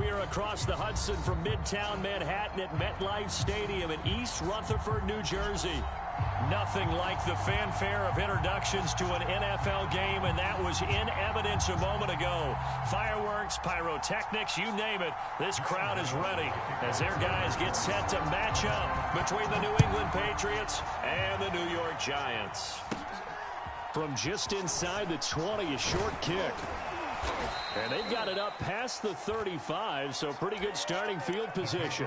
We are across the Hudson from Midtown Manhattan at MetLife Stadium in East Rutherford, New Jersey. Nothing like the fanfare of introductions to an NFL game, and that was in evidence a moment ago. Fireworks, pyrotechnics, you name it, this crowd is ready as their guys get set to match up between the New England Patriots and the New York Giants. From just inside the 20, a short kick. And they've got it up past the 35, so pretty good starting field position.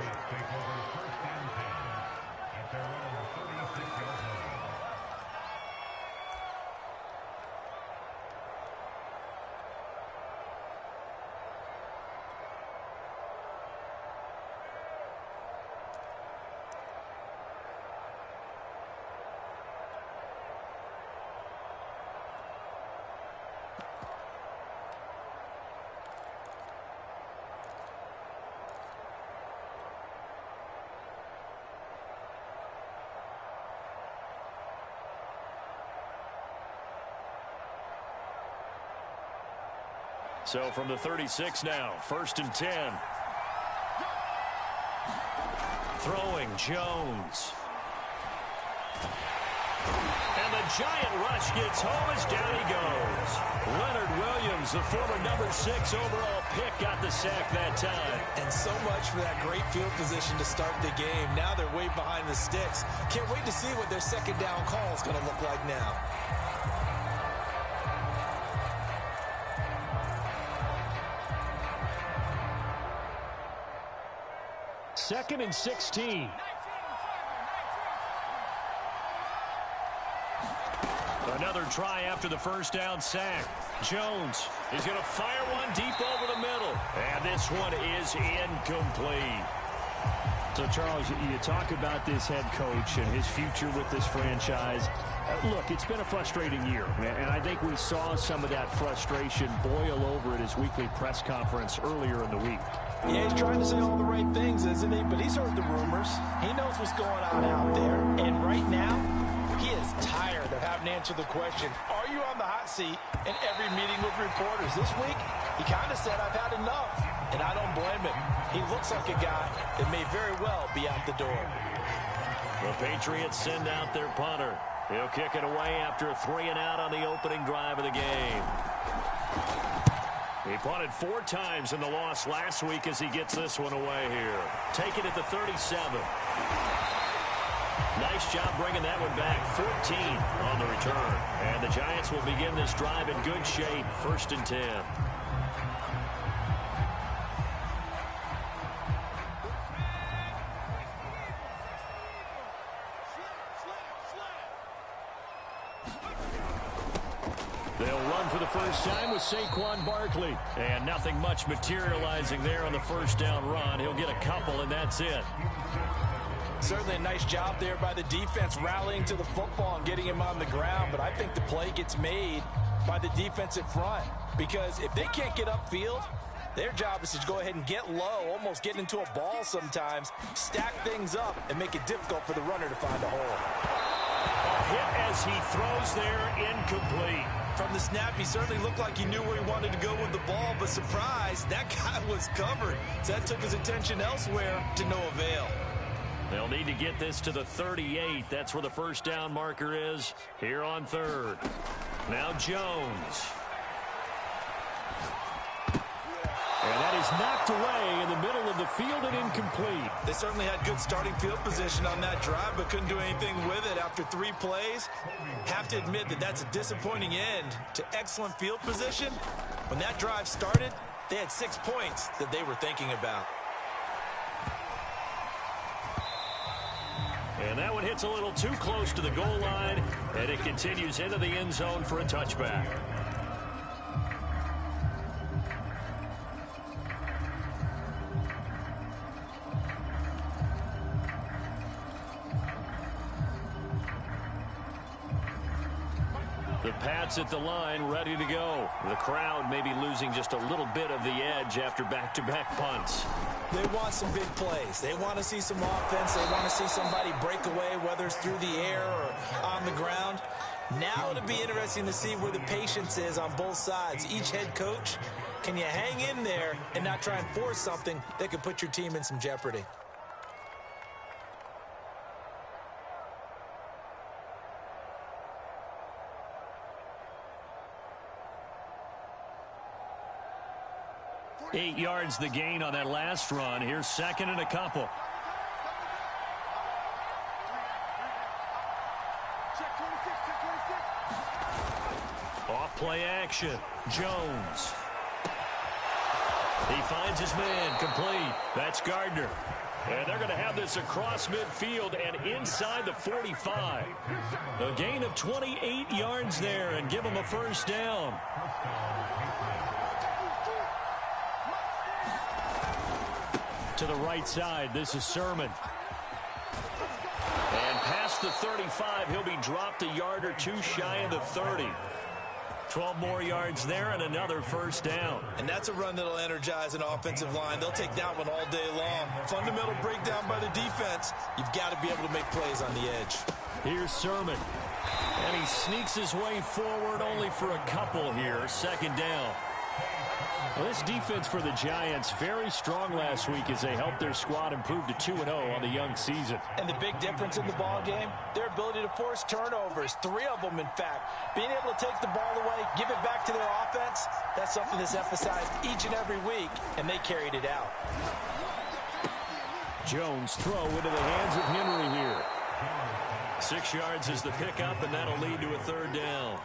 So from the 36 now, 1st and 10. Throwing Jones. And the giant rush gets home as down he goes. Leonard Williams, the former number 6 overall pick, got the sack that time. And so much for that great field position to start the game. Now they're way behind the sticks. Can't wait to see what their second down call is going to look like now. 2nd and 16. Another try after the first down sack. Jones is going to fire one deep over the middle. And this one is incomplete. So, Charles, you talk about this head coach and his future with this franchise. Look, it's been a frustrating year, and I think we saw some of that frustration boil over at his weekly press conference earlier in the week. Yeah, he's trying to say all the right things, isn't he? But he's heard the rumors. He knows what's going on out there. And right now, he is tired of having to answer the question, are you on the hot seat in every meeting with reporters? This week, he kind of said, I've had enough. And I don't blame him. He looks like a guy that may very well be out the door. The Patriots send out their punter. He'll kick it away after a 3-and-out on the opening drive of the game. He punted 4 times in the loss last week as he gets this one away here. Take it at the 37. Nice job bringing that one back. 14 on the return. And the Giants will begin this drive in good shape. 1st and 10. First time with Saquon Barkley. And nothing much materializing there on the first down run. He'll get a couple, and that's it. Certainly a nice job there by the defense rallying to the football and getting him on the ground. But I think the play gets made by the defensive front. Because if they can't get upfield, their job is to go ahead and get low, almost get into a ball sometimes, stack things up, and make it difficult for the runner to find a hole. A hit as he throws there, incomplete. From the snap, he certainly looked like he knew where he wanted to go with the ball, but surprise, that guy was covered. So that took his attention elsewhere to no avail. They'll need to get this to the 38. That's where the first down marker is here on 3rd. Now Jones. And that is knocked away in the middle of the field and incomplete. They certainly had good starting field position on that drive, but couldn't do anything with it after 3 plays. Have to admit that that's a disappointing end to excellent field position. When that drive started, they had 6 points that they were thinking about. And that one hits a little too close to the goal line, and it continues into the end zone for a touchback. The Pats at the line, ready to go. The crowd may be losing just a little bit of the edge after back-to-back punts. They want some big plays. They want to see some offense. They want to see somebody break away, whether it's through the air or on the ground. Now it'll be interesting to see where the patience is on both sides. Each head coach, can you hang in there and not try and force something that could put your team in some jeopardy? Eight yards the gain on that last run. Here's second and a couple. Off play action. Jones. He finds his man. Complete. That's Gardner. And they're going to have this across midfield and inside the 45. A gain of 28 yards there and give them a first down. To the right side, this is Sermon. And past the 35, he'll be dropped a yard or two shy of the 30. 12 more yards there and another first down. And that's a run that'll energize an offensive line. They'll take that one all day long. Fundamental breakdown by the defense. You've got to be able to make plays on the edge. Here's Sermon. And he sneaks his way forward only for a couple here. Second down. Well, this defense for the Giants, very strong last week as they helped their squad improve to 2-0 on the young season. And the big difference in the ball game, their ability to force turnovers, 3 of them, in fact. Being able to take the ball away, give it back to their offense, that's something that's emphasized each and every week, and they carried it out. Jones throw into the hands of Henry here. 6 yards is the pickup, and that'll lead to a third down.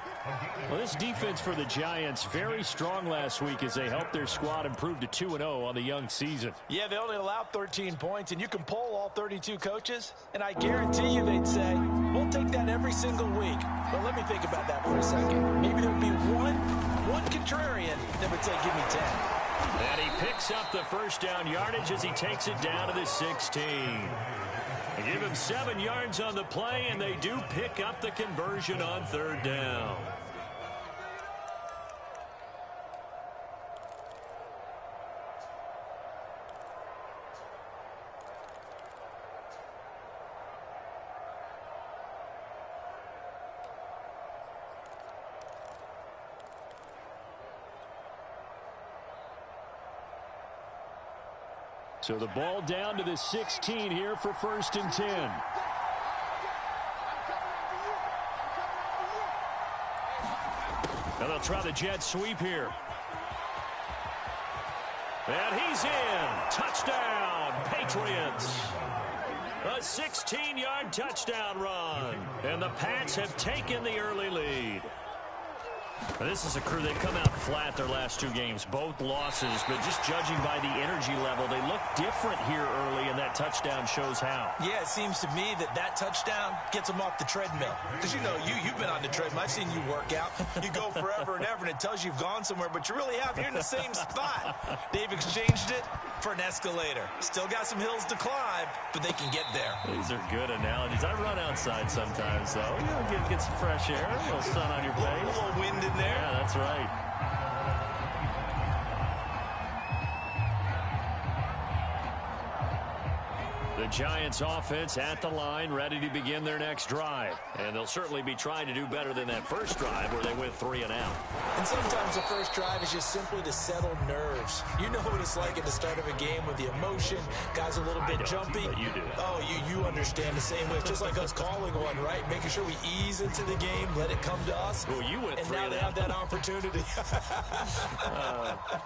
Well, this defense for the Giants, very strong last week as they helped their squad improve to 2-0 on the young season. Yeah, they only allowed 13 points, and you can poll all 32 coaches, and I guarantee you they'd say, we'll take that every single week. But let me think about that for a second. Maybe there would be one contrarian that would say, give me 10. And he picks up the first down yardage as he takes it down to the 16. They give him 7 yards on the play, and they do pick up the conversion on third down. So the ball down to the 16 here for 1st and 10. Now they'll try the jet sweep here. And he's in. Touchdown, Patriots. A 16-yard touchdown run. And the Pats have taken the early lead. This is a crew, they've come out flat their last 2 games, both losses, but just judging by the energy level, they look different here early, and that touchdown shows how. Yeah, it seems to me that touchdown gets them off the treadmill. Because, you know, you've been on the treadmill. I've seen you work out. You go forever and ever, and it tells you you've gone somewhere, but you really have. You're in the same spot. They've exchanged it for an escalator. Still got some hills to climb, but they can get there. These are good analogies. I run outside sometimes, though. You know, get some fresh air, a little sun on your face. A little wind in there. Yeah, that's right. The Giants offense at the line, ready to begin their next drive. And they'll certainly be trying to do better than that first drive where they went 3 and out. And sometimes the first drive is just simply to settle nerves. You know what it's like at the start of a game with the emotion, guys a little bit jumpy. But you do. Oh, you understand the same way. It's just like us calling one, right? Making sure we ease into the game, let it come to us. Well, you went 3 and out. And now they have that opportunity.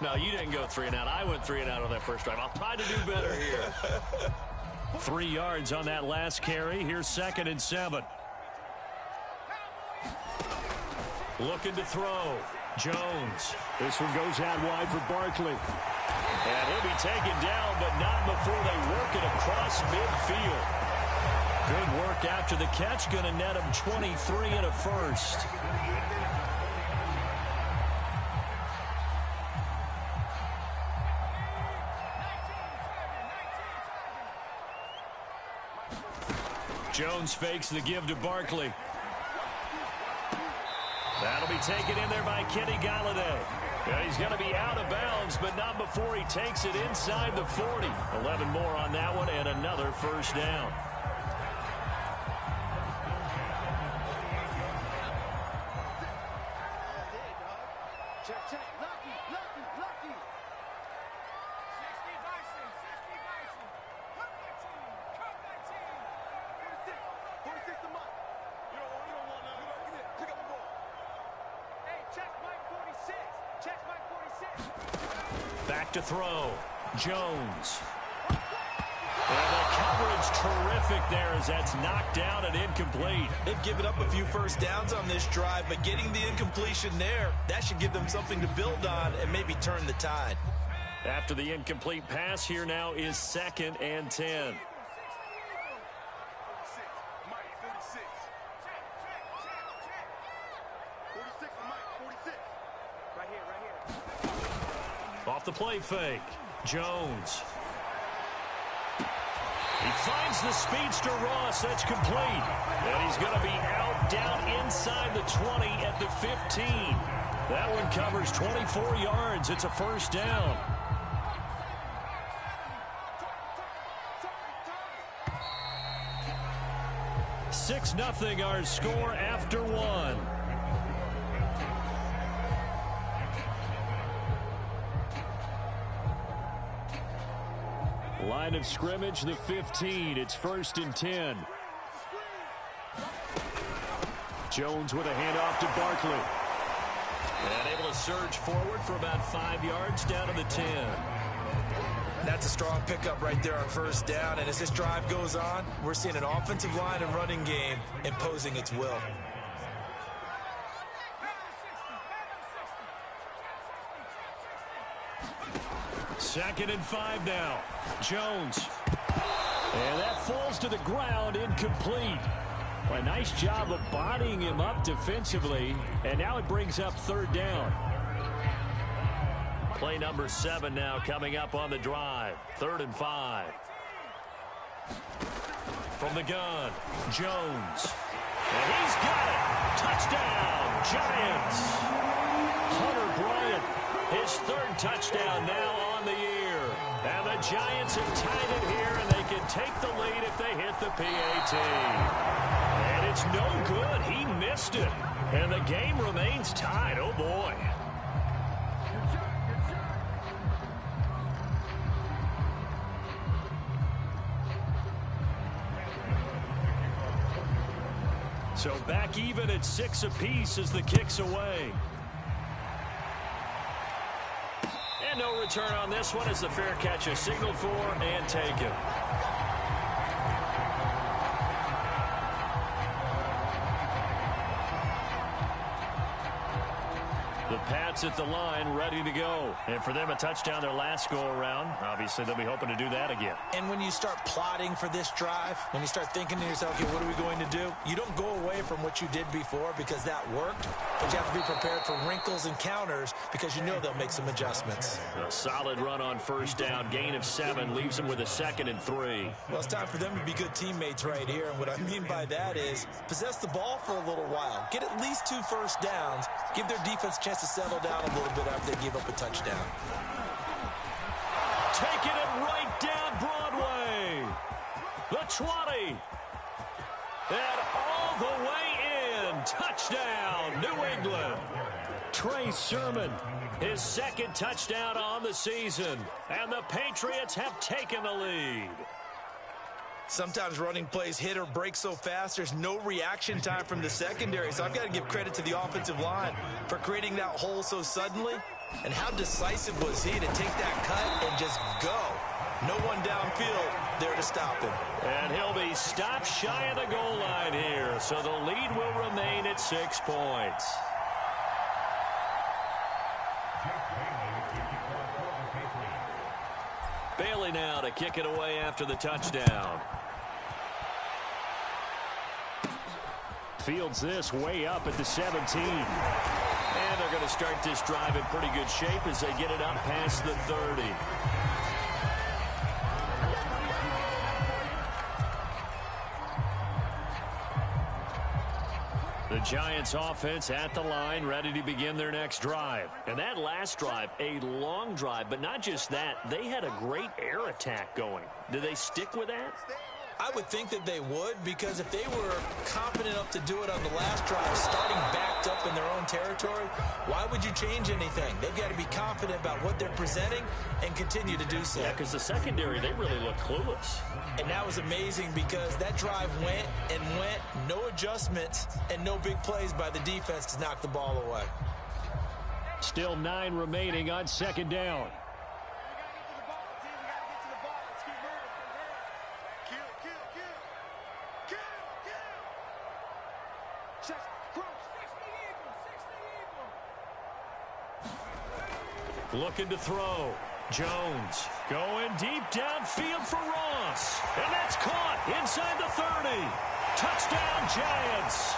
No, you didn't go 3 and out. I went 3 and out on that first drive. I'll try to do better here. 3 yards on that last carry. Here's 2nd and 7. Looking to throw. Jones. This one goes out wide for Barkley. And he'll be taken down, but not before they work it across midfield. Good work after the catch. Going to net him 23 and a first. Jones fakes the give to Barkley. That'll be taken in there by Kenny Galladay. Yeah, he's going to be out of bounds, but not before he takes it inside the 40. 11 more on that one and another first down. Back to throw. Jones. And the coverage terrific there as that's knocked down and incomplete. They've given up a few first downs on this drive, but getting the incompletion there, that should give them something to build on and maybe turn the tide. After the incomplete pass, here now is 2nd and 10. Off the play fake. Jones. He finds the speedster Ross. That's complete. And he's going to be out down inside the 20 at the 15. That one covers 24 yards. It's a first down. Six 0 our score after one. Line of scrimmage, the 15. It's 1st and 10. Jones with a handoff to Barkley. And able to surge forward for about 5 yards down to the 10. That's a strong pickup right there on first down. And as this drive goes on, we're seeing an offensive line and running game imposing its will. Second and 5 now. Jones. And that falls to the ground, incomplete. A nice job of bodying him up defensively. And now it brings up 3rd down. Play number 7 now coming up on the drive. 3rd and 5. From the gun, Jones. And he's got it. Touchdown, Giants. Hunter Bryant, his 3rd touchdown now on the year. And the Giants have tied it here, and they can take the lead if they hit the PAT. And it's no good. He missed it. And the game remains tied. Oh, boy. So back even at 6 apiece as the kick's away. And no return on this one as the fair catch is signaled for and taken. The Pats at the line, ready to go. And for them, a touchdown their last go-around. Obviously, they'll be hoping to do that again. And when you start plotting for this drive, when you start thinking to yourself, okay, what are we going to do? You don't go away from what you did before because that worked, but you have to be prepared for wrinkles and counters because you know they'll make some adjustments. A solid run on first down. Gain of 7 leaves them with a 2nd and 3. Well, it's time for them to be good teammates right here. And what I mean by that is possess the ball for a little while. Get at least 2 first downs. Give their defense a chance to settle down a little bit after they give up a touchdown. Taking it right down Broadway. The 20. And all the way in. Touchdown, New England. Trey Sermon, his 2nd touchdown on the season. And the Patriots have taken the lead. Sometimes running plays hit or break so fast, there's no reaction time from the secondary. So I've got to give credit to the offensive line for creating that hole so suddenly. And how decisive was he to take that cut and just go? No one downfield there to stop him. And he'll be stopped shy of the goal line here. So the lead will remain at 6 points. Bailey now to kick it away after the touchdown. Fields this way up at the 17. And they're going to start this drive in pretty good shape as they get it up past the 30. The Giants offense at the line, ready to begin their next drive. And that last drive, a long drive, but not just that. They had a great air attack going. Do they stick with that? I would think that they would, because if they were confident enough to do it on the last drive, starting backed up in their own territory, why would you change anything? They've got to be confident about what they're presenting and continue to do so. Yeah, because the secondary, they really look clueless. And that was amazing because that drive went and went, no adjustments, and no big plays by the defense to knock the ball away. Still 9 remaining on second down. Looking to throw. Jones going deep downfield for Ross. And that's caught inside the 30. Touchdown, Giants.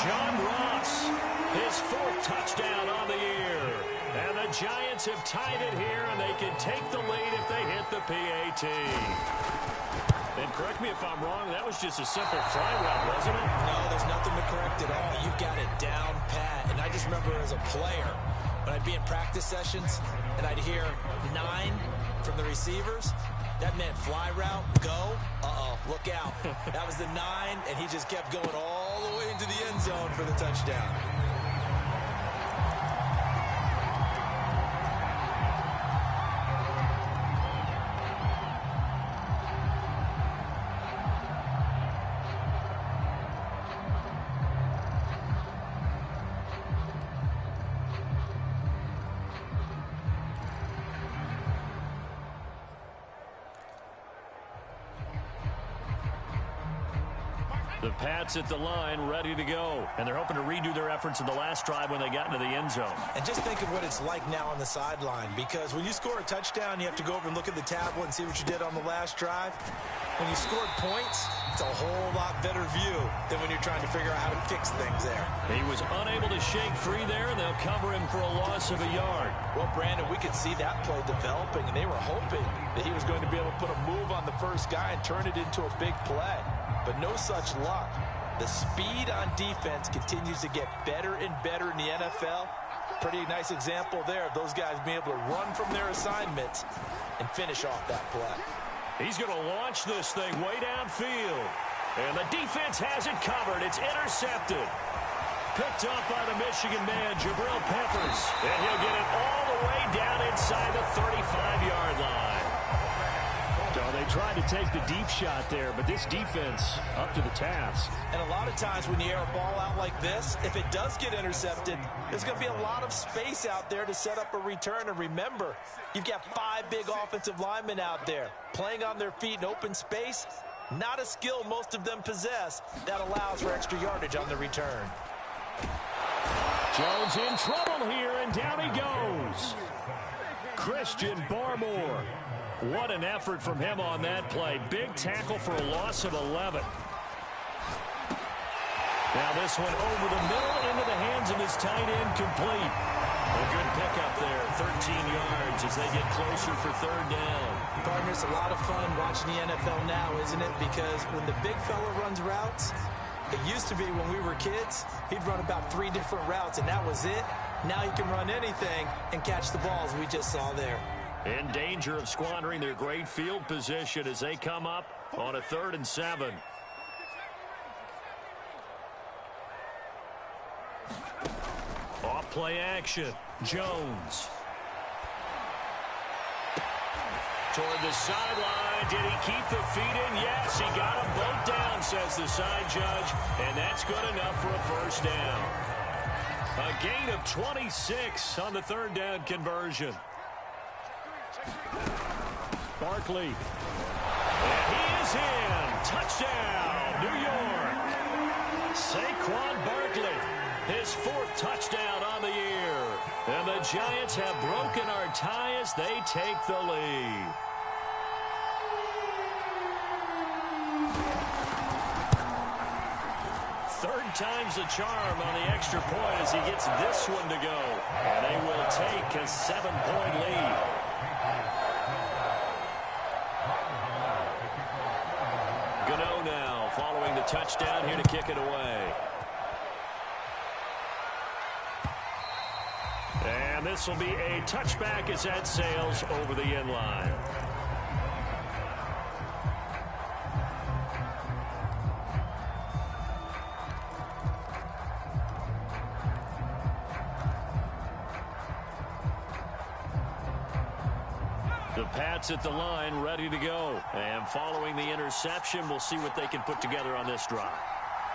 John Ross, his 4th touchdown on the year. And the Giants have tied it here, and they can take the lead if they hit the PAT. And correct me if I'm wrong, that was just a simple fly route, wasn't it? No, there's nothing to correct at all. You've got it down pat. And I just remember as a player, when I'd be in practice sessions and I'd hear 9 from the receivers, that meant fly route, go, look out. That was the 9, and he just kept going all the way into the end zone for the touchdown. The Pats at the line, ready to go. And they're hoping to redo their efforts in the last drive when they got into the end zone. And just think of what it's like now on the sideline, because when you score a touchdown, you have to go over and look at the tablet and see what you did on the last drive. When you scored points, it's a whole lot better view than when you're trying to figure out how to fix things there. He was unable to shake free there, and they'll cover him for a loss of a yard. Well, Brandon, we could see that play developing, and they were hoping that he was going to be able to put a move on the first guy and turn it into a big play. But no such luck. The speed on defense continues to get better and better in the NFL. Pretty nice example there of those guys being able to run from their assignments and finish off that play. He's going to launch this thing way downfield. And the defense has it covered. It's intercepted. Picked up by the Michigan man, Jabril Peppers. And he'll get it all the way down inside the 35-yard line. So they tried to take the deep shot there, but this defense up to the task. And a lot of times when you air a ball out like this, if it does get intercepted, there's going to be a lot of space out there to set up a return. And remember, you've got 5 big offensive linemen out there playing on their feet in open space. Not a skill most of them possess that allows for extra yardage on the return. Jones in trouble here, and down he goes. Christian Barmore. What an effort from him on that play. Big tackle for a loss of 11. Now this one over the middle into the hands of his tight end, complete. A good pickup there, 13 yards as they get closer for 3rd down. Partner, it's a lot of fun watching the NFL now, isn't it? Because when the big fella runs routes, it used to be when we were kids, he'd run about 3 different routes, and that was it. Now he can run anything and catch the balls we just saw there. In danger of squandering their great field position as they come up on a 3rd and 7. Off play action. Jones. Toward the sideline. Did he keep the feet in? Yes, he got them both down, says the side judge. And that's good enough for a 1st down. A gain of 26 on the 3rd down conversion. Barkley. And he is in. Touchdown, New York. Saquon Barkley, his 4th touchdown on the year. And the Giants have broken our tie as they take the lead. Third time's the charm on the extra point as he gets this one to go. And they will take a 7-point lead. Gano now following the touchdown here to kick it away. And this will be a touchback as that sails over the end line. The Pats at the line, ready to go. And following the interception, we'll see what they can put together on this drive.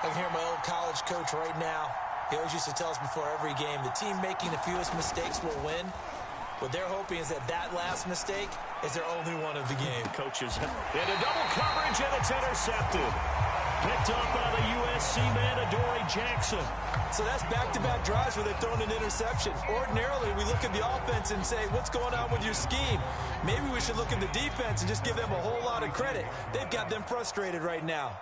I can hear my old college coach right now. He always used to tell us before every game, the team making the fewest mistakes will win. What they're hoping is that that last mistake is their only one of the game. Coaches into double coverage, and it's intercepted. Picked up by the USC man, Adoree Jackson. So that's back-to-back drives where they've thrown an interception. Ordinarily, we look at the offense and say, what's going on with your scheme? Maybe we should look at the defense and just give them a whole lot of credit. They've got them frustrated right now.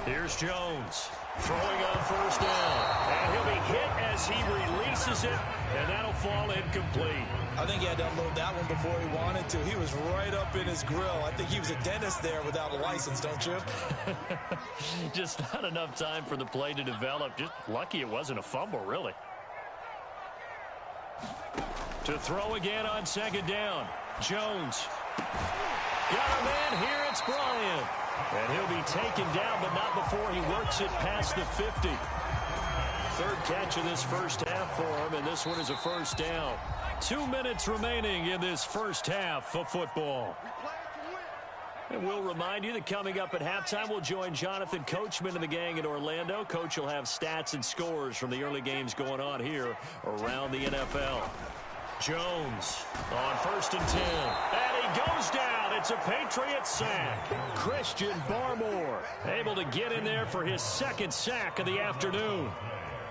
Here's Jones throwing on first down. And he'll be hit as he releases it, and that'll fall incomplete. I think he had to unload that one before he wanted to. He was right up in his grill. I think he was a dentist there without a license, don't you? Just not enough time for the play to develop. Just lucky it wasn't a fumble, really. To throw again on second down. Jones. Got a man here. It's Bryant. And he'll be taken down, but not before he works it past the 50. Third catch of this first half for him, and this one is a first down. 2 minutes remaining in this first half of football. And we'll remind you that coming up at halftime, we'll join Jonathan Coachman and the gang in Orlando. Coach will have stats and scores from the early games going on here around the NFL. Jones on first and 10. And he goes down. It's a Patriot sack. Christian Barmore able to get in there for his second sack of the afternoon.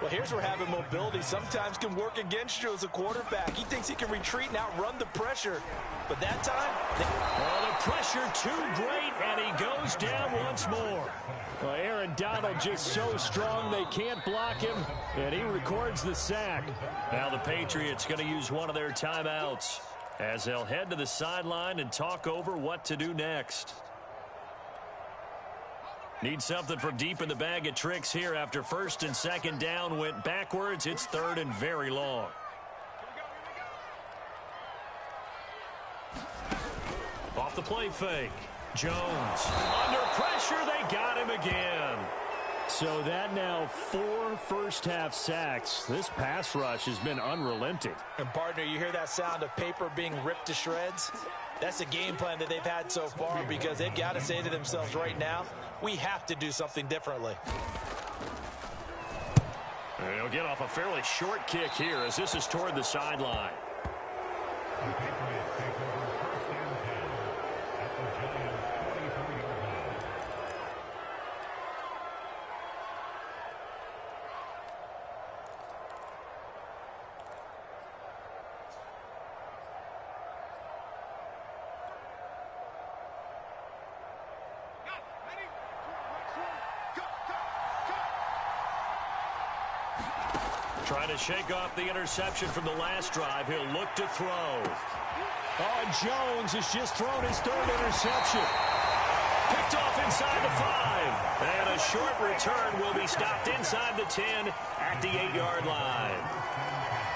Well, here's where having mobility sometimes can work against you as a quarterback. He thinks he can retreat and outrun the pressure. But that time, the pressure too great, and he goes down once more. Well, Aaron Donald just so strong they can't block him, and he records the sack. Now the Patriots going to use one of their timeouts as they'll head to the sideline and talk over what to do next. Need something from deep in the bag of tricks here after first and second down went backwards. It's third and very long. Off the play fake. Jones. Under pressure, they got him again. So that now 4 first-half sacks. This pass rush has been unrelenting. And, partner, you hear that sound of paper being ripped to shreds? That's the game plan that they've had so far because they've got to say to themselves right now, we have to do something differently. And he'll get off a fairly short kick here as this is toward the sideline. Trying to shake off the interception from the last drive. He'll look to throw. Oh, Jones has just thrown his third interception. Picked off inside the 5. And a short return will be stopped inside the 10 at the 8-yard line.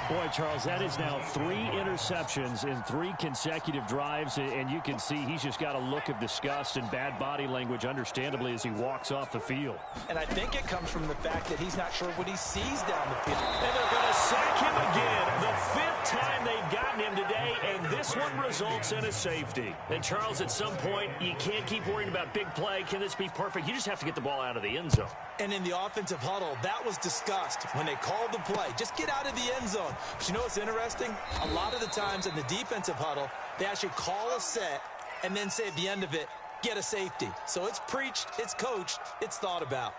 Boy, Charles, that is now 3 interceptions in 3 consecutive drives, and you can see he's just got a look of disgust and bad body language, understandably, as he walks off the field. And I think it comes from the fact that he's not sure what he sees down the field. And they're going to sack him again. The 5th time they've gotten him today, and this one results in a safety. And, Charles, at some point, you can't keep worrying about big play. Can this be perfect? You just have to get the ball out of the end zone. And in the offensive huddle, that was discussed when they called the play. Just get out of the end zone. But you know what's interesting? A lot of the times in the defensive huddle, they actually call a set and then say at the end of it, get a safety. So it's preached, it's coached, it's thought about.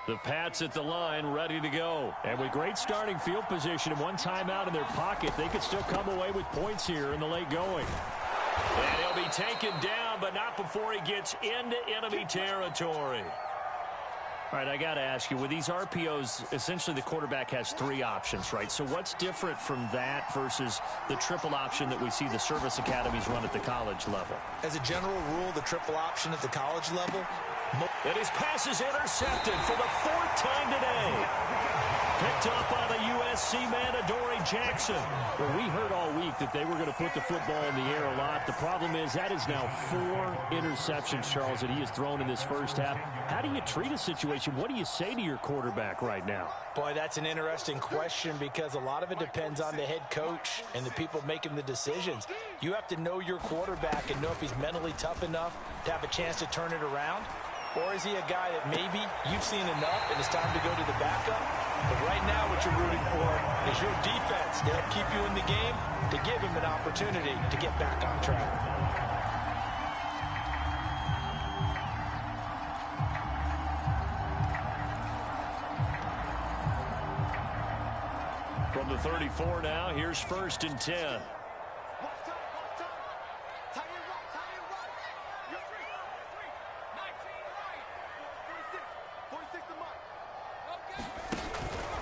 The Pats at the line, ready to go. And with great starting field position and one timeout in their pocket, they could still come away with points here in the late going. And he'll be taken down, but not before he gets into enemy territory. All right, I got to ask you, with these RPOs, essentially the quarterback has 3 options, right? So what's different from that versus the triple option that we see the service academies run at the college level? As a general rule, the triple option at the college level. And his pass is intercepted for the 4th time today. Picked up by the USC man Adoree Jackson. Well, we heard all week that they were going to put the football in the air a lot. The problem is that is now 4 interceptions, Charles, that he has thrown in this first half. How do you treat a situation? What do you say to your quarterback right now? Boy, that's an interesting question because a lot of it depends on the head coach and the people making the decisions. You have to know your quarterback and know if he's mentally tough enough to have a chance to turn it around. Or is he a guy that maybe you've seen enough and it's time to go to the backup? But right now what you're rooting for is your defense to help keep you in the game, to give him an opportunity to get back on track. From the 34 now, here's 1st and 10.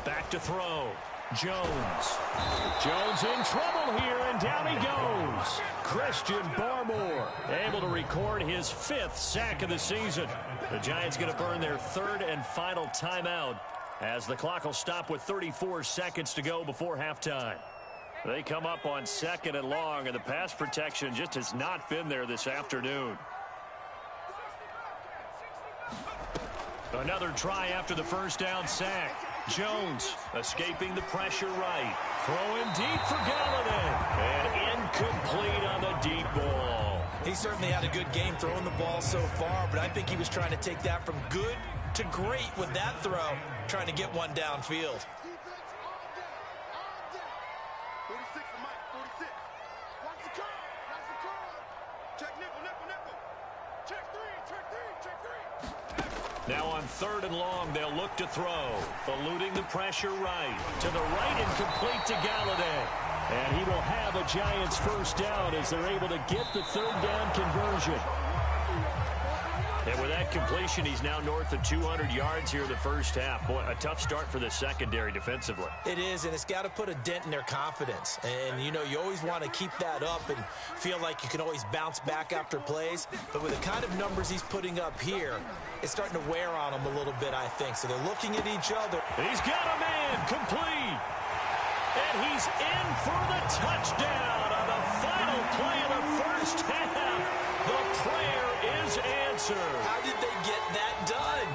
Back to throw. Jones. Jones in trouble here, and down he goes. Christian Barmore able to record his 5th sack of the season. The Giants going to burn their 3rd and final timeout as the clock will stop with 34 seconds to go before halftime. They come up on 2nd and long, and the pass protection just has not been there this afternoon. Another try after the first down sack. Jones escaping the pressure right. Throwing deep for Galladay. And incomplete on the deep ball. He certainly had a good game throwing the ball so far, but I think he was trying to take that from good to great with that throw, trying to get one downfield. Now on 3rd and long, they'll look to throw. Eluding the pressure right. To the right and complete to Galladay. And he will have a Giants first down as they're able to get the 3rd down conversion. And with that completion, he's now north of 200 yards here in the first half. Boy, a tough start for the secondary defensively. It is, and it's got to put a dent in their confidence. And, you know, you always want to keep that up and feel like you can always bounce back after plays. But with the kind of numbers he's putting up here, it's starting to wear on them a little bit, I think. So they're looking at each other. He's got a man complete. And he's in for the touchdown on the final play of the first half. The prayer is answered. How did they get that done?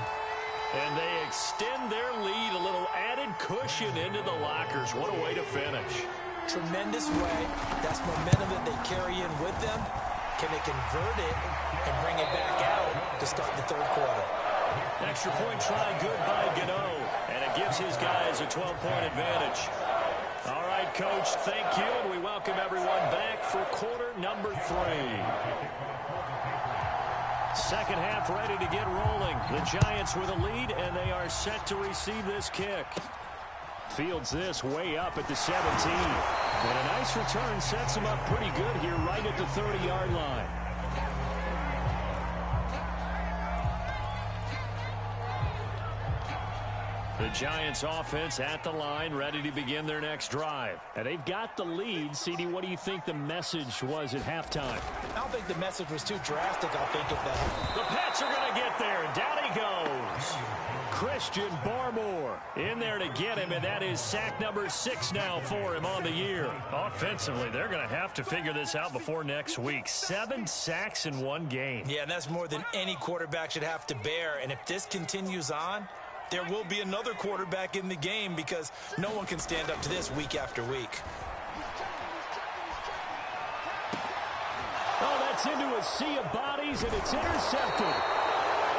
And they extend their lead, a little added cushion into the lockers. What a way to finish. Tremendous way. That's momentum that they carry in with them. Can they convert it and bring it back out to start the 3rd quarter? Extra point try good by Gano. And it gives his guys a 12-point advantage. All right, Coach, thank you. And we welcome everyone back for quarter number 3. Second half ready to get rolling. The Giants with a lead, and they are set to receive this kick. Fields this way up at the 17. And a nice return sets him up pretty good here right at the 30-yard line. The Giants offense at the line, ready to begin their next drive. And they've got the lead. CD, what do you think the message was at halftime? I don't think the message was too drastic. I think that the Pats are going to get there. Down he goes. Christian Barmore in there to get him, and that is sack number 6 now for him on the year. Offensively, they're going to have to figure this out before next week. 7 sacks in one game. Yeah, and that's more than any quarterback should have to bear. And if this continues on, there will be another quarterback in the game because no one can stand up to this week after week. Oh, that's into a sea of bodies, and it's intercepted.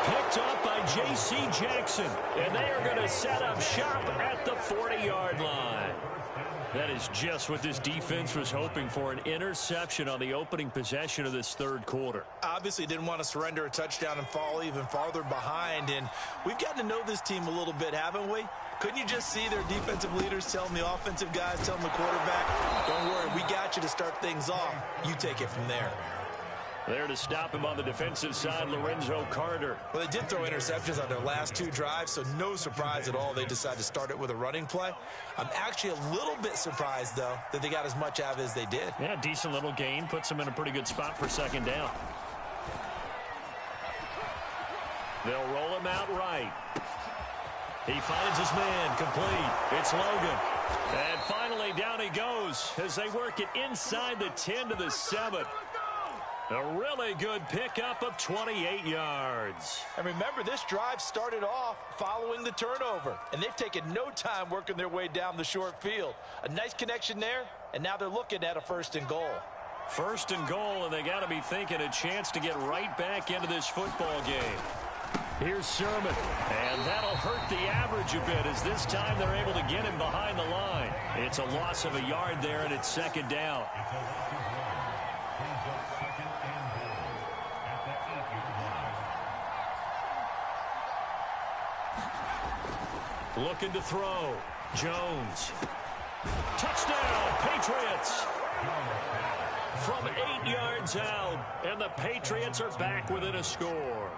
Picked up by J.C. Jackson, and they are going to set up shop at the 40-yard line. That is just what this defense was hoping for, an interception on the opening possession of this 3rd quarter. Obviously didn't want to surrender a touchdown and fall even farther behind, and we've gotten to know this team a little bit, haven't we? Couldn't you just see their defensive leaders telling the offensive guys, telling the quarterback, don't worry, we got you to start things off. You take it from there. There to stop him on the defensive side, Lorenzo Carter. Well, they did throw interceptions on their last 2 drives, so no surprise at all they decided to start it with a running play. I'm actually a little bit surprised, though, that they got as much out of it as they did. Yeah, decent little gain. Puts them in a pretty good spot for 2nd down. They'll roll him out right. He finds his man complete. It's Logan. And finally, down he goes as they work it inside the 10 to the 7. A really good pickup of 28 yards. And remember, this drive started off following the turnover, and they've taken no time working their way down the short field. A nice connection there, and now they're looking at a 1st and goal. 1st and goal, and they got to be thinking a chance to get right back into this football game. Here's Sermon, and that'll hurt the average a bit as this time they're able to get him behind the line. It's a loss of a yard there, and it's 2nd down. Looking to throw. Jones. Touchdown, Patriots. From 8 yards out, and the Patriots are back within a score.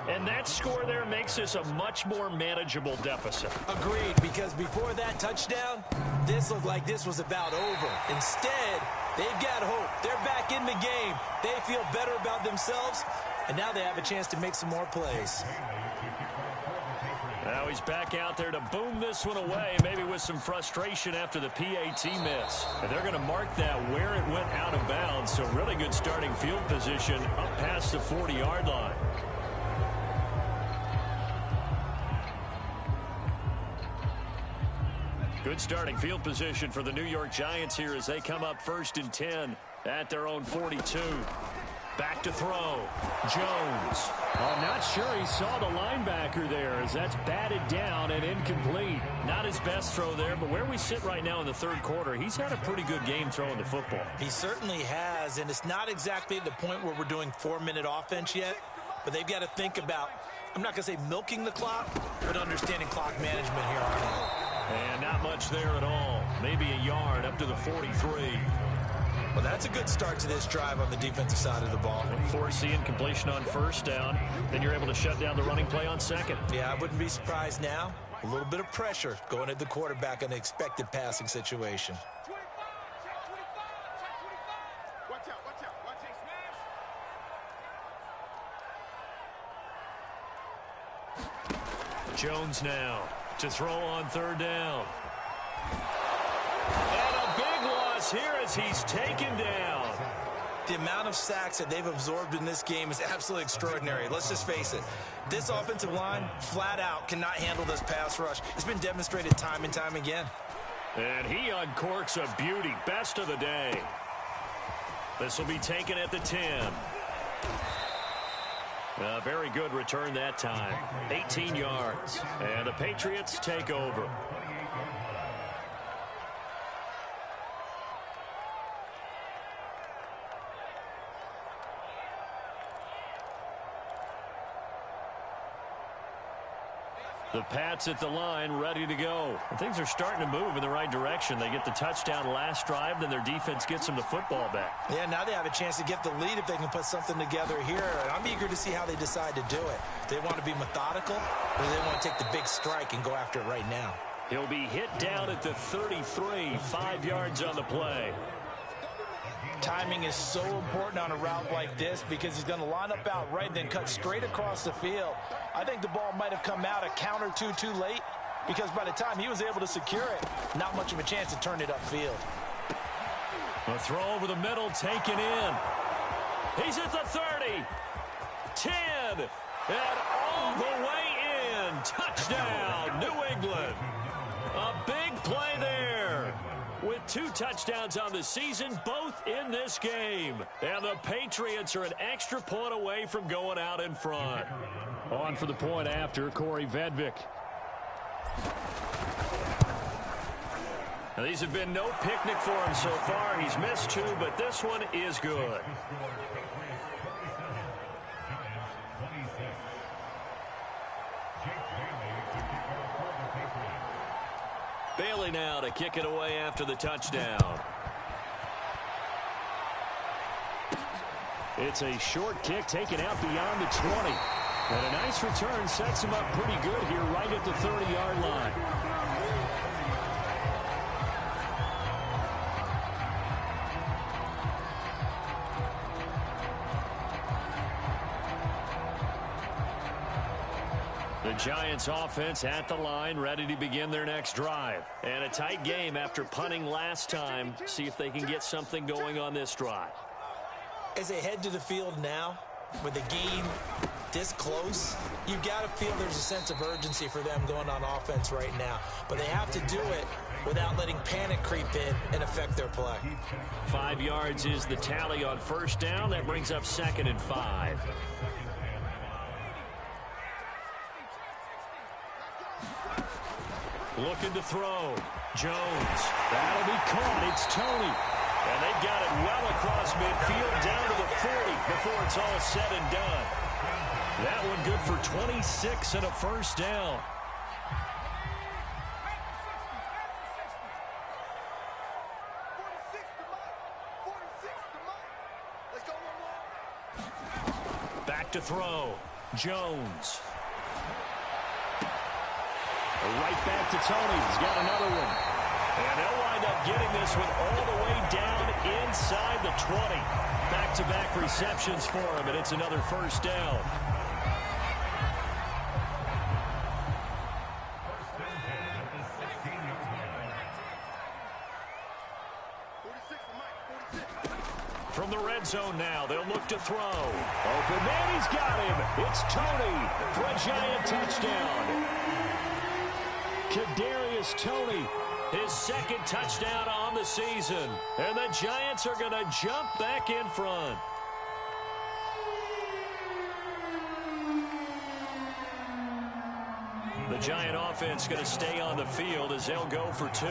And that score there makes this a much more manageable deficit. Agreed, because before that touchdown, this looked like this was about over. Instead, they've got hope. They're back in the game. They feel better about themselves, and now they have a chance to make some more plays. Now he's back out there to boom this one away, maybe with some frustration after the PAT miss. And they're going to mark that where it went out of bounds, so really good starting field position up past the 40-yard line. Good starting field position for the New York Giants here as they come up 1st and 10 at their own 42. Back to throw. Jones. I'm not sure he saw the linebacker there as that's batted down and incomplete. Not his best throw there, but where we sit right now in the 3rd quarter, he's had a pretty good game throwing the football. He certainly has, and it's not exactly the point where we're doing 4-minute offense yet, but they've got to think about, I'm not going to say milking the clock, but understanding clock management here on it. And not much there at all. Maybe a yard up to the 43. Well, that's a good start to this drive on the defensive side of the ball. Forcing completion on 1st down. Then you're able to shut down the running play on 2nd. Yeah, I wouldn't be surprised now. A little bit of pressure going at the quarterback in an expected passing situation. Jones now to throw on 3rd down. Here as he's taken down. The amount of sacks that they've absorbed in this game is absolutely extraordinary. Let's just face it. This offensive line, flat out, cannot handle this pass rush. It's been demonstrated time and time again. And he uncorks a beauty. Best of the day. This will be taken at the 10. A very good return that time. 18 yards. And the Patriots take over. The Pats at the line, ready to go. And things are starting to move in the right direction. They get the touchdown last drive, then their defense gets them the football back. Yeah, now they have a chance to get the lead if they can put something together here. And I'm eager to see how they decide to do it. Do they want to be methodical, or do they want to take the big strike and go after it right now? He'll be hit down at the 33, 5 yards on the play. Timing is so important on a route like this because he's going to line up out right and then cut straight across the field. I think the ball might have come out a count or two too late because by the time he was able to secure it, not much of a chance to turn it upfield. A throw over the middle, taken in. He's at the 30, 10, and all the way in. Touchdown, New England. A big play there. With 2 touchdowns on the season, both in this game. And the Patriots are an extra point away from going out in front. On for the point after, Corey Vedvik. Now, these have been no picnic for him so far. He's missed 2, but this one is good. Bailey now to kick it away after the touchdown. It's a short kick taken out beyond the 20. And a nice return sets him up pretty good here right at the 30-yard line. The Giants offense at the line, ready to begin their next drive. And a tight game after punting last time. See if they can get something going on this drive. As they head to the field now, with the game this close, you've got to feel there's a sense of urgency for them going on offense right now. But they have to do it without letting panic creep in and affect their play. 5 yards is the tally on first down. That brings up 2nd and 5. Looking to throw. Jones. That'll be caught. It's Tony. And they've got it well across midfield down to the 40 before it's all said and done. That one good for 26 and a first down. Back to throw. Jones. Right back to Tony. He's got another one. And they'll wind up getting this one all the way down inside the 20. Back-to-back receptions for him, and it's another first down. From the red zone now, they'll look to throw. Open man, he's got him. It's Tony for a Giant touchdown. Kadarius Toney, his 2nd touchdown on the season. And the Giants are going to jump back in front. The Giant offense going to stay on the field as they'll go for 2.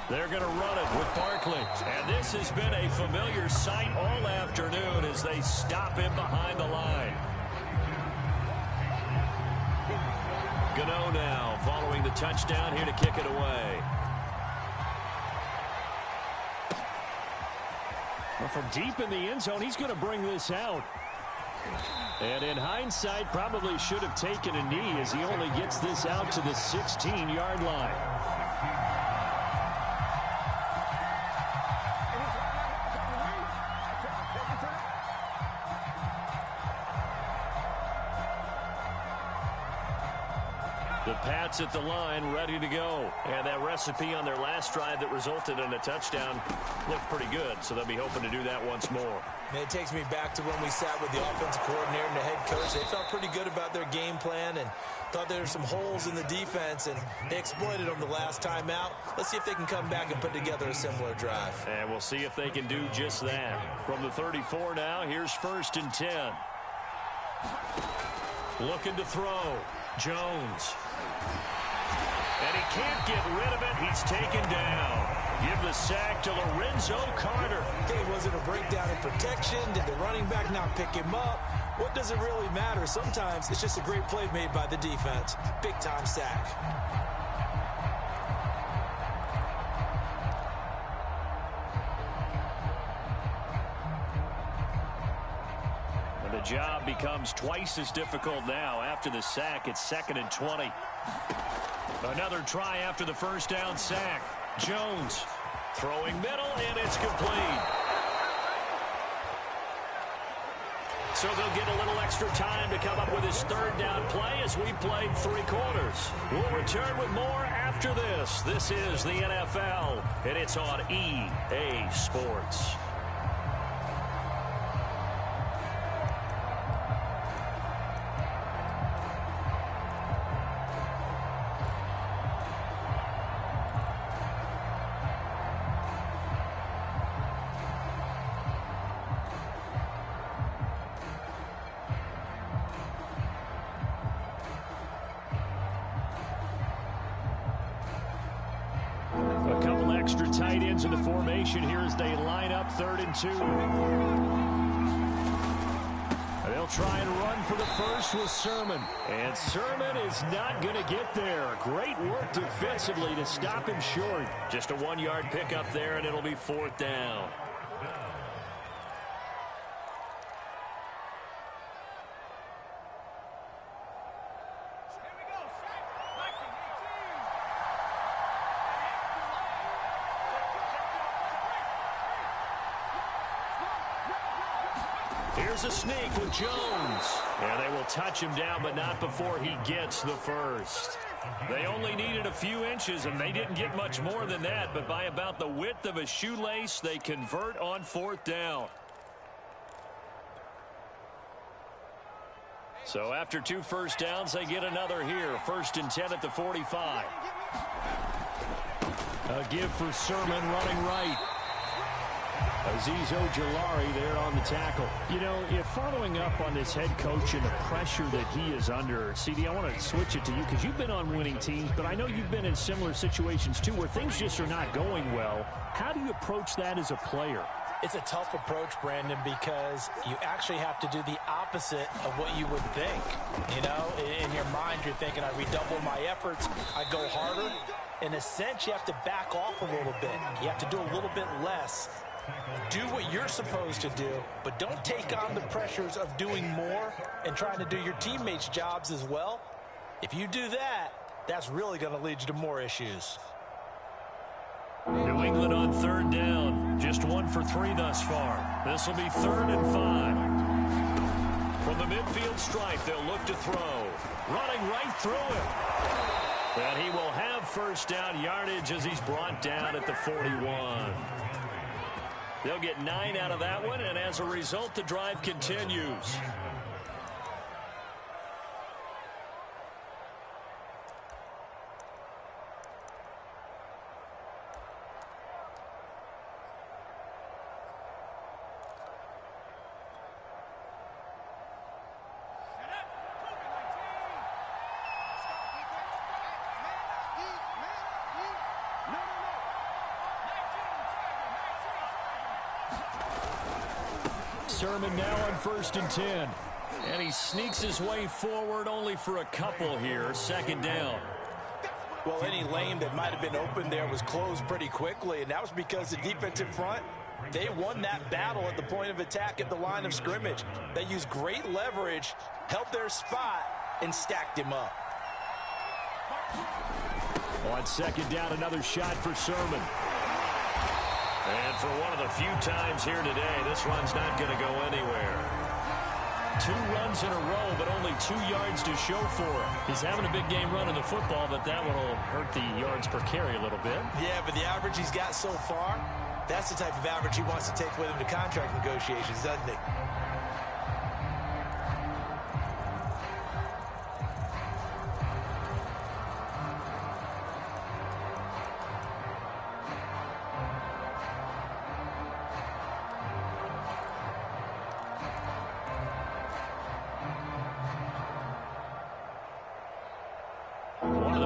They're going to run it with Barkley. And this has been a familiar sight all afternoon as they stop him behind the line. Gano now following the touchdown here to kick it away. Well, from deep in the end zone, he's going to bring this out. And in hindsight, probably should have taken a knee as he only gets this out to the 16-yard line. The Pats at the line, ready to go. And that recipe on their last drive that resulted in a touchdown looked pretty good, so they'll be hoping to do that once more. And it takes me back to when we sat with the offensive coordinator and the head coach. They felt pretty good about their game plan and thought there were some holes in the defense, and they exploited them the last time out. Let's see if they can come back and put together a similar drive. And we'll see if they can do just that. From the 34 now, here's 1st and 10. Looking to throw. Jones. And he can't get rid of it. He's taken down. Give the sack to Lorenzo Carter. Okay, was it a breakdown in protection? Did the running back not pick him up? What does it really matter? Sometimes it's just a great play made by the defense. Big-time sack. And the job becomes twice as difficult now. After the sack, it's 2nd and 20. Another try after the first down sack. Jones throwing middle, and it's complete. So they'll get a little extra time to come up with his 3rd down play as we played 3 quarters. We'll return with more after this. This is the NFL, and it's on EA Sports. Extra tight ends in the formation here as they line up 3rd and 2. They'll try and run for the first with Sermon. And Sermon is not going to get there. Great work defensively to stop him short. Just a 1-yard pickup there, and it'll be 4th down. Here's a sneak with Jones. And they will touch him down, but not before he gets the first. They only needed a few inches, and they didn't get much more than that. But by about the width of a shoelace, they convert on 4th down. So after 2 first downs, they get another here. 1st and 10 at the 45. A give for Sermon running right. Azeez Ojulari there on the tackle. You know, if following up on this head coach and the pressure that he is under, CD, I want to switch it to you because you've been on winning teams, but I know you've been in similar situations too where things just are not going well. How do you approach that as a player? It's a tough approach, Brandon, because you actually have to do the opposite of what you would think. You know, in your mind, you're thinking, I redouble my efforts, I go harder. In a sense, you have to back off a little bit. You have to do a little bit less. Do what you're supposed to do, but don't take on the pressures of doing more and trying to do your teammates' jobs as well. If you do that, that's really going to lead you to more issues. New England on 3rd down. Just 1 for 3 thus far. This will be 3rd and 5. From the midfield stripe, they'll look to throw. Running right through him. And he will have 1st down yardage as he's brought down at the 41. They'll get 9 out of that one, and as a result, the drive continues. Sermon now on 1st and 10. And he sneaks his way forward only for a couple here. 2nd down. Well, any lane that might have been open there was closed pretty quickly, and that was because the defensive front, they won that battle at the point of attack at the line of scrimmage. They used great leverage, held their spot, and stacked him up. On 2nd down, another shot for Sermon. And for one of the few times here today, this run's not going to go anywhere. 2 runs in a row, but only 2 yards to show for him. He's having a big game running the football, but that one will hurt the yards per carry a little bit. Yeah, but the average he's got so far, that's the type of average he wants to take with him to contract negotiations, doesn't he?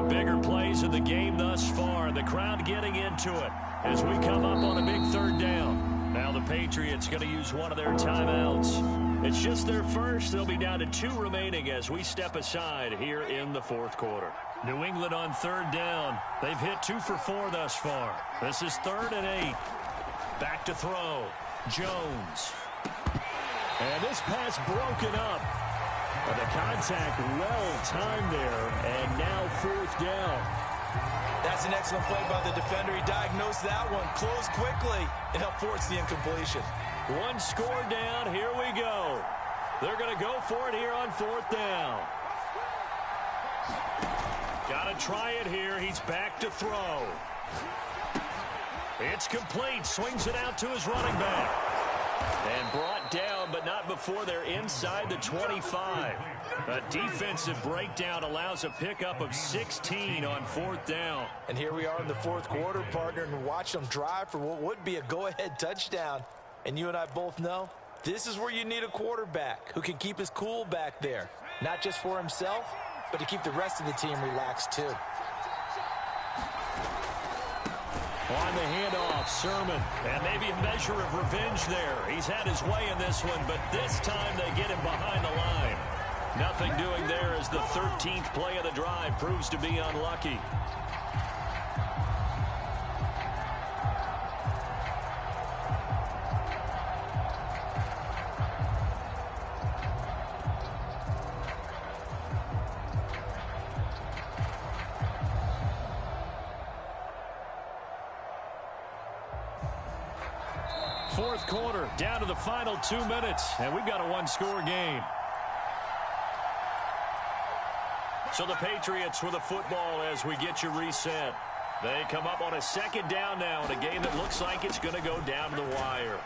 Bigger plays of the game thus far. The crowd getting into it as we come up on a big 3rd down. Now the Patriots going to use one of their timeouts. It's just their first. They'll be down to 2 remaining as we step aside here in the 4th quarter. New England on 3rd down. They've hit 2 for 4 thus far. This is 3rd and 8. Back to throw. Jones. And this pass broken up. But the contact well timed there, and now 4th down. That's an excellent play by the defender. He diagnosed that one, closed quickly, and helped force the incompletion. 1 score down. Here we go. They're going to go for it here on 4th down. Got to try it here. He's back to throw. It's complete. Swings it out to his running back. And brought down, but not before they're inside the 25. A defensive breakdown allows a pickup of 16 on 4th down. And here we are in the 4th quarter, partner, and watch them drive for what would be a go-ahead touchdown. And you and I both know this is where you need a quarterback who can keep his cool back there. Not just for himself, but to keep the rest of the team relaxed too. On the handoff, Sermon. And maybe a measure of revenge there. He's had his way in this one, but this time they get him behind the line. Nothing doing there as the 13th play of the drive proves to be unlucky. Fourth quarter, down to the final 2 minutes, and we've got a one-score game. So the Patriots with the football as we get you reset. They come up on a second down now in a game that looks like it's going to go down to the wire.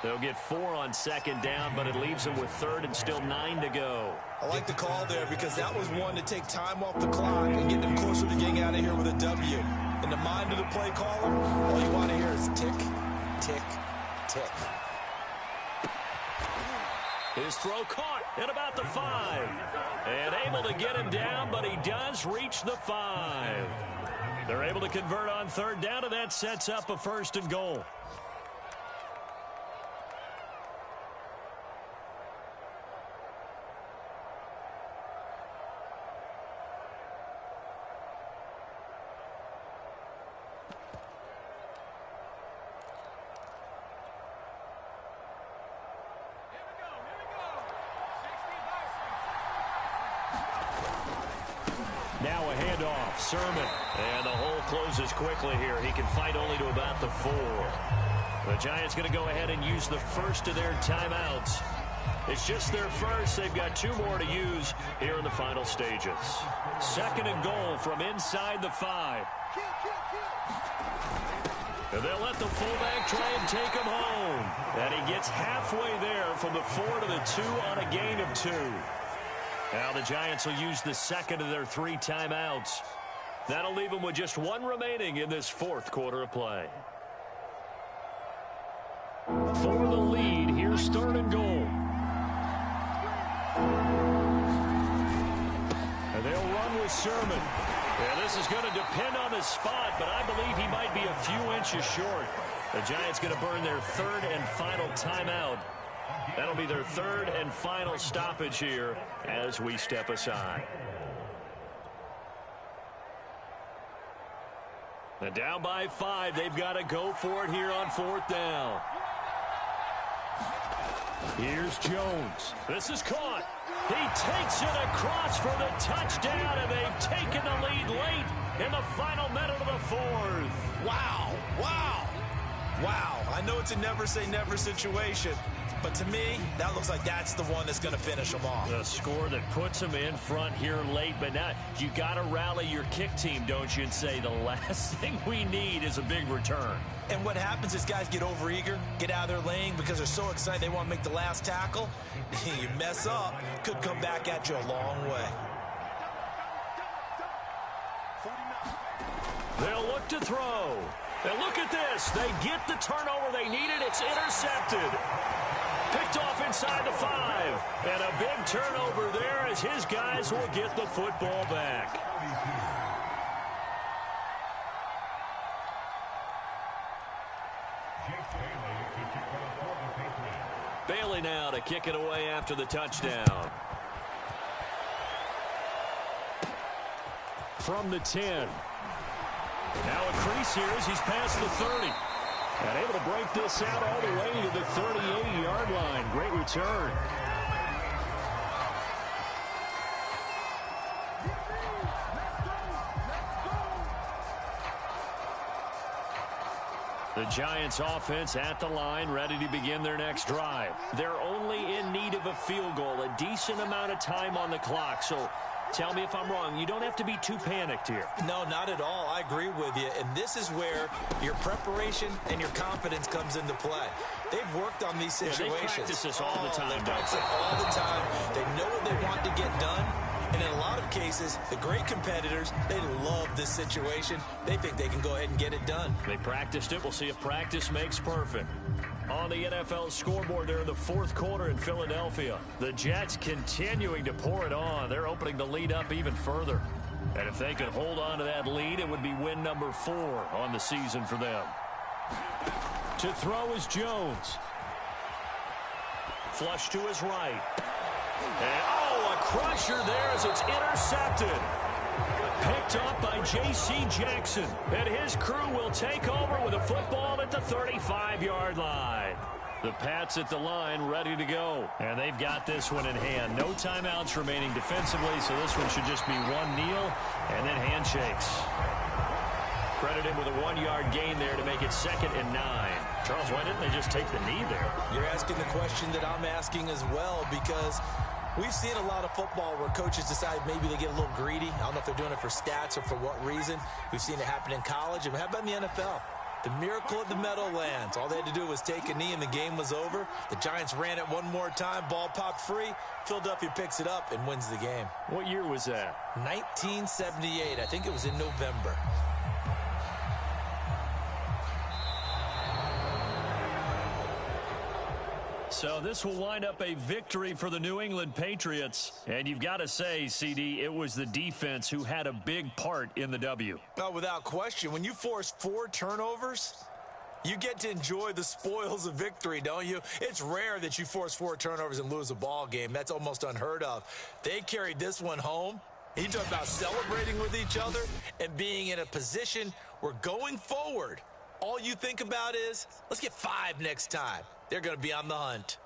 They'll get 4 on second down, but it leaves them with third and still 9 to go. I like the call there because that was one to take time off the clock and get them closer to getting out of here with a W. In the mind of the play caller, all you want to hear is tick, tick, tick. His throw caught at about the 5. And able to get him down, but he does reach the 5. They're able to convert on third down, and that sets up a first and goal. Now a handoff, Sermon. And the hole closes quickly here. He can fight only to about the 4. The Giants going to go ahead and use the first of their timeouts. It's just their first. They've got 2 more to use here in the final stages. Second and goal from inside the 5. And they'll let the fullback try and take him home. And he gets halfway there from the 4 to the 2 on a gain of 2. Now the Giants will use the second of their 3 timeouts. That'll leave them with just 1 remaining in this fourth quarter of play. For the lead, here's third and goal. And they'll run with Sermon. Yeah, this is going to depend on the spot, but I believe he might be a few inches short. The Giants going to burn their third and final timeout. That'll be their third and final stoppage here as we step aside. And down by 5, they've got to go for it here on fourth down. Here's Jones. This is caught. He takes it across for the touchdown, and they've taken the lead late in the final minute of the fourth. Wow, wow, wow. I know it's a never-say-never situation, but to me, that looks like that's the one that's going to finish them off. The score that puts them in front here late, but now you got to rally your kick team, don't you, and say the last thing we need is a big return. And what happens is guys get overeager, get out of their lane because they're so excited they want to make the last tackle. You mess up, could come back at you a long way. They'll look to throw. And look at this. They get the turnover they needed. It's intercepted. Picked off inside the 5. And a big turnover there as his guys will get the football back. Bailey now to kick it away after the touchdown. From the 10. Now a crease here as he's past the 30. And able to break this out all the way to the 38-yard line. Great return. The Giants offense at the line, ready to begin their next drive. They're only in need of a field goal, a decent amount of time on the clock. So tell me if I'm wrong. You don't have to be too panicked here. No, not at all. I agree with you. And this is where your preparation and your confidence comes into play. They've worked on these situations. Yeah, they practice this all the time. They practice it all the time. They know what they want to get done. And in a lot of cases, the great competitors, they love this situation. They think they can go ahead and get it done. They practiced it. We'll see if practice makes perfect. On the NFL scoreboard there in the fourth quarter in Philadelphia, the Jets continuing to pour it on. They're opening the lead up even further. And if they could hold on to that lead, it would be win number 4 on the season for them. To throw is Jones. Flush to his right. And, oh, a crusher there as it's intercepted. Picked up by J.C. Jackson. And his crew will take over with a football at the 35-yard line. The Pats at the line ready to go. And they've got this one in hand. No timeouts remaining defensively, so this one should just be one kneel and then handshakes. Credit him with a 1-yard gain there to make it 2nd and 9. Charles, why didn't they just take the knee there? You're asking the question that I'm asking as well, because we've seen a lot of football where coaches decide maybe they get a little greedy. I don't know if they're doing it for stats or for what reason. We've seen it happen in college. And how about in the NFL? The miracle of the Meadowlands. All they had to do was take a knee and the game was over. The Giants ran it one more time. Ball popped free. Philadelphia picks it up and wins the game. What year was that? 1978. I think it was in November. So this will wind up a victory for the New England Patriots. And you've got to say, CD, it was the defense who had a big part in the W. Oh, without question. When you force 4 turnovers, you get to enjoy the spoils of victory, don't you? It's rare that you force 4 turnovers and lose a ball game. That's almost unheard of. They carried this one home. You talk about celebrating with each other and being in a position where going forward, all you think about is, let's get 5 next time. They're going to be on the hunt.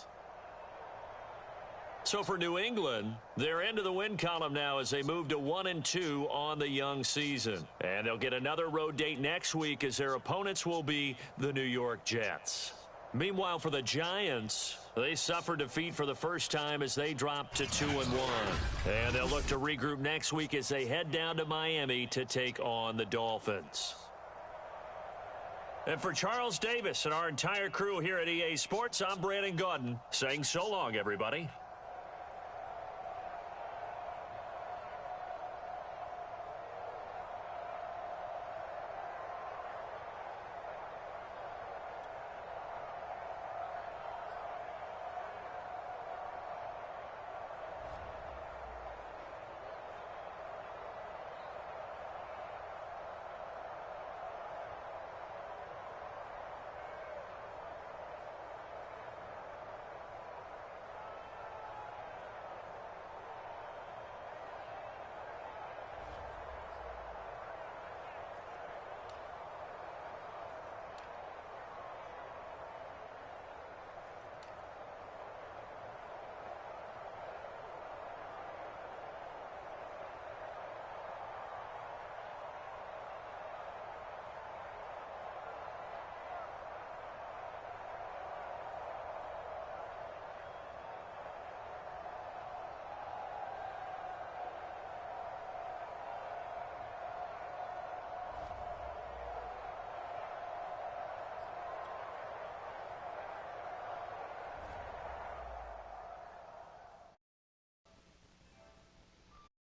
So for New England, they're into the win column now as they move to 1-2 on the young season. And they'll get another road date next week as their opponents will be the New York Jets. Meanwhile, for the Giants, they suffered defeat for the first time as they dropped to 2-1. And they'll look to regroup next week as they head down to Miami to take on the Dolphins. And for Charles Davis and our entire crew here at EA Sports, I'm Brandon Gaudin saying so long, everybody.